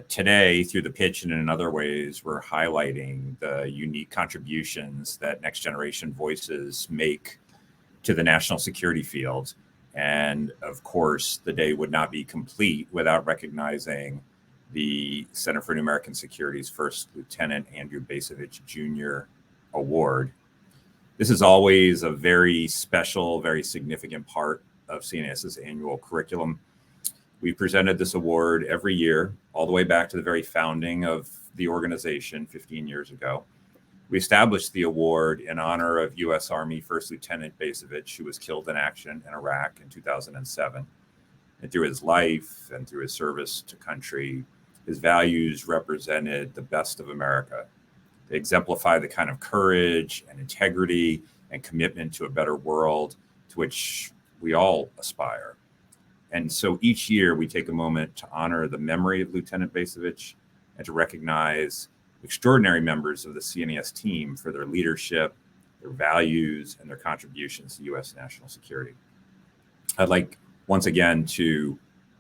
Today, through the pitch and in other ways, we're highlighting the unique contributions that next generation voices make to the national security field. And of course, the day would not be complete without recognizing the Center for New American Security's First Lieutenant Andrew Bacevich Jr. Award. This is always a very special, very significant part of CNAS's annual curriculum. We presented this award every year, all the way back to the very founding of the organization 15 years ago. We established the award in honor of U.S. Army First Lieutenant Bacevich, who was killed in action in Iraq in 2007. And through his life and through his service to country, his values represented the best of America. They exemplify the kind of courage and integrity and commitment to a better world to which we all aspire. And so each year we take a moment to honor the memory of Lieutenant Bacevich and to recognize extraordinary members of the CNAS team for their leadership, their values, and their contributions to U.S. national security. I'd like once again to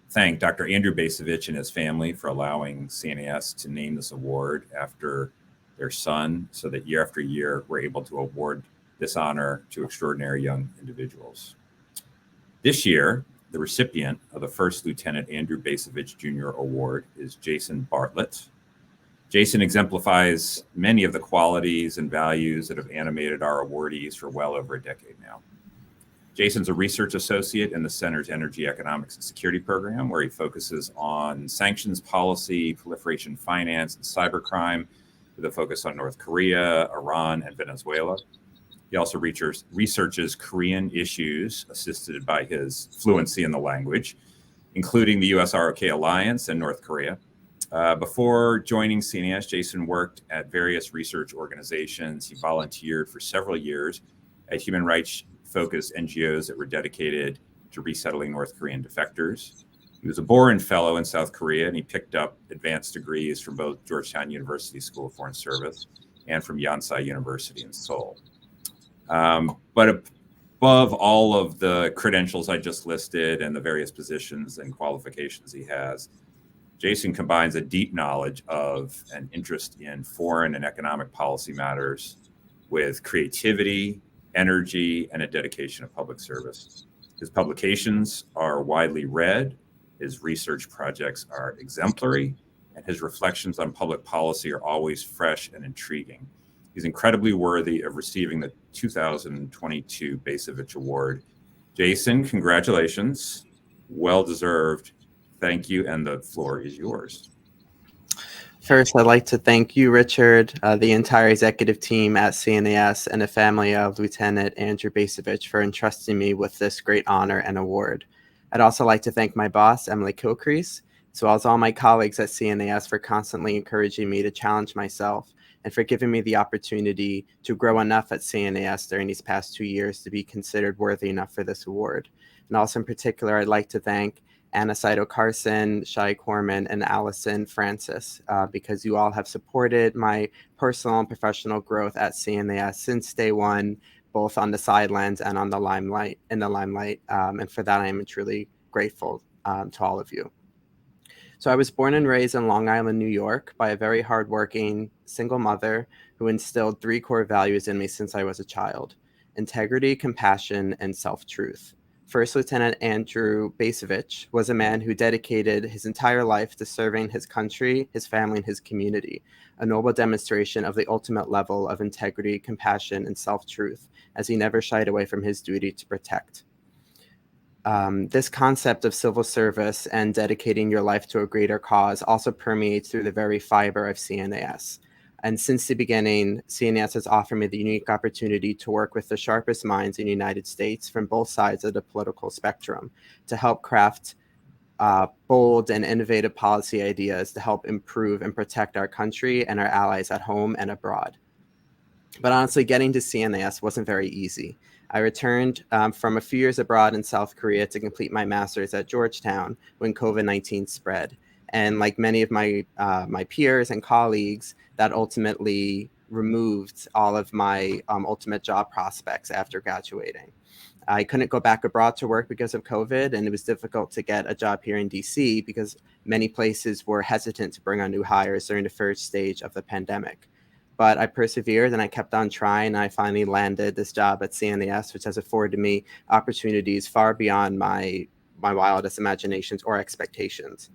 thank Dr. Andrew Bacevich and his family for allowing CNAS to name this award after their son, so that year after year we're able to award this honor to extraordinary young individuals. This year, the recipient of the First Lieutenant Andrew Bacevich Jr. Award is Jason Bartlett. Jason exemplifies many of the qualities and values that have animated our awardees for well over a decade now. Jason's a research associate in the Center's Energy, Economics, and Security program, where he focuses on sanctions policy, proliferation finance, and cybercrime, with a focus on North Korea, Iran, and Venezuela. He also researches Korean issues, assisted by his fluency in the language, including the US-ROK alliance and North Korea. Before joining CNAS, Jason worked at various research organizations. He volunteered for several years at human rights-focused NGOs that were dedicated to resettling North Korean defectors. He was a Boren Fellow in South Korea, and he picked up advanced degrees from both Georgetown University School of Foreign Service and from Yonsei University in Seoul. But above all of the credentials I just listed and the various positions and qualifications he has, Jason combines a deep knowledge of and interest in foreign and economic policy matters with creativity, energy, and a dedication of public service. His publications are widely read, his research projects are exemplary, and his reflections on public policy are always fresh and intriguing. He's incredibly worthy of receiving the 2022 Bacevich Award. Jason, congratulations. Well deserved. Thank you, and the floor is yours. First, I'd like to thank you, Richard, the entire executive team at CNAS, and the family of Lieutenant Andrew Bacevich for entrusting me with this great honor and award. I'd also like to thank my boss, Emily Kilcrease, as well as all my colleagues at CNAS for constantly encouraging me to challenge myself and for giving me the opportunity to grow enough at CNAS during these past 2 years to be considered worthy enough for this award. And also in particular, I'd like to thank Anna Saito Carson, Shai Corman, and Allison Francis, because you all have supported my personal and professional growth at CNAS since day one, both on the sidelines and on the limelight, and for that I am truly grateful to all of you. So I was born and raised in Long Island, New York, by a very hardworking single mother who instilled 3 core values in me since I was a child: integrity, compassion, and self-truth. First Lieutenant Andrew Bacevich was a man who dedicated his entire life to serving his country, his family, and his community, a noble demonstration of the ultimate level of integrity, compassion, and self-truth, as he never shied away from his duty to protect. This concept of civil service and dedicating your life to a greater cause also permeates through the very fiber of CNAS. And since the beginning, CNAS has offered me the unique opportunity to work with the sharpest minds in the United States from both sides of the political spectrum to help craft bold and innovative policy ideas to help improve and protect our country and our allies at home and abroad. But honestly, getting to CNAS wasn't very easy. I returned from a few years abroad in South Korea to complete my master's at Georgetown when COVID-19 spread. And like many of my peers and colleagues, that ultimately removed all of my ultimate job prospects after graduating. I couldn't go back abroad to work because of COVID, and it was difficult to get a job here in DC because many places were hesitant to bring on new hires during the first stage of the pandemic. But I persevered and I kept on trying. And I finally landed this job at CNAS, which has afforded me opportunities far beyond my wildest imaginations or expectations.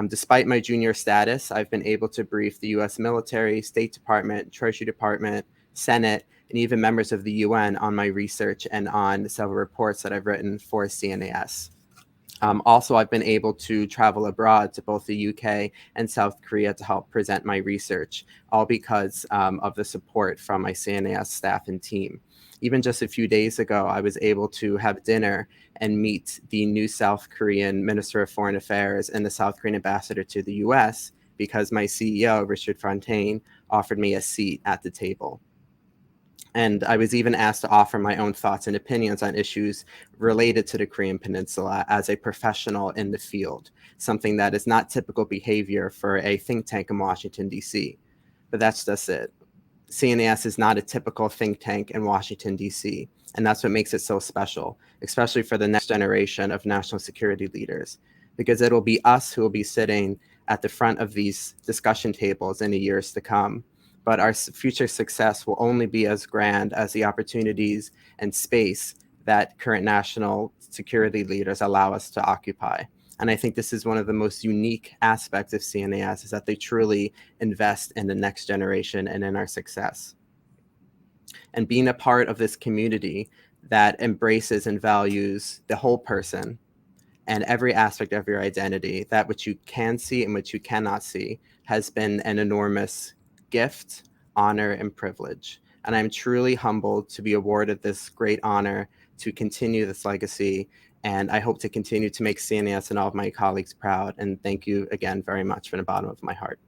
Despite my junior status, I've been able to brief the US military, State Department, Treasury Department, Senate, and even members of the UN on my research and on several reports that I've written for CNAS. Also, I've been able to travel abroad to both the UK and South Korea to help present my research, all because of the support from my CNAS staff and team. Even just a few days ago, I was able to have dinner and meet the new South Korean Minister of Foreign Affairs and the South Korean ambassador to the US because my CEO, Richard Fontaine, offered me a seat at the table. And I was even asked to offer my own thoughts and opinions on issues related to the Korean Peninsula as a professional in the field, something that is not typical behavior for a think tank in Washington, D.C. But that's just it. CNAS is not a typical think tank in Washington, D.C., and that's what makes it so special, especially for the next generation of national security leaders, because it'll be us who will be sitting at the front of these discussion tables in the years to come. But our future success will only be as grand as the opportunities and space that current national security leaders allow us to occupy. And I think this is one of the most unique aspects of CNAS, is that they truly invest in the next generation and in our success. And being a part of this community that embraces and values the whole person and every aspect of your identity, that which you can see and which you cannot see, has been an enormous gift, honor, and privilege. And I'm truly humbled to be awarded this great honor to continue this legacy. And I hope to continue to make CNAS and all of my colleagues proud. And thank you again very much from the bottom of my heart.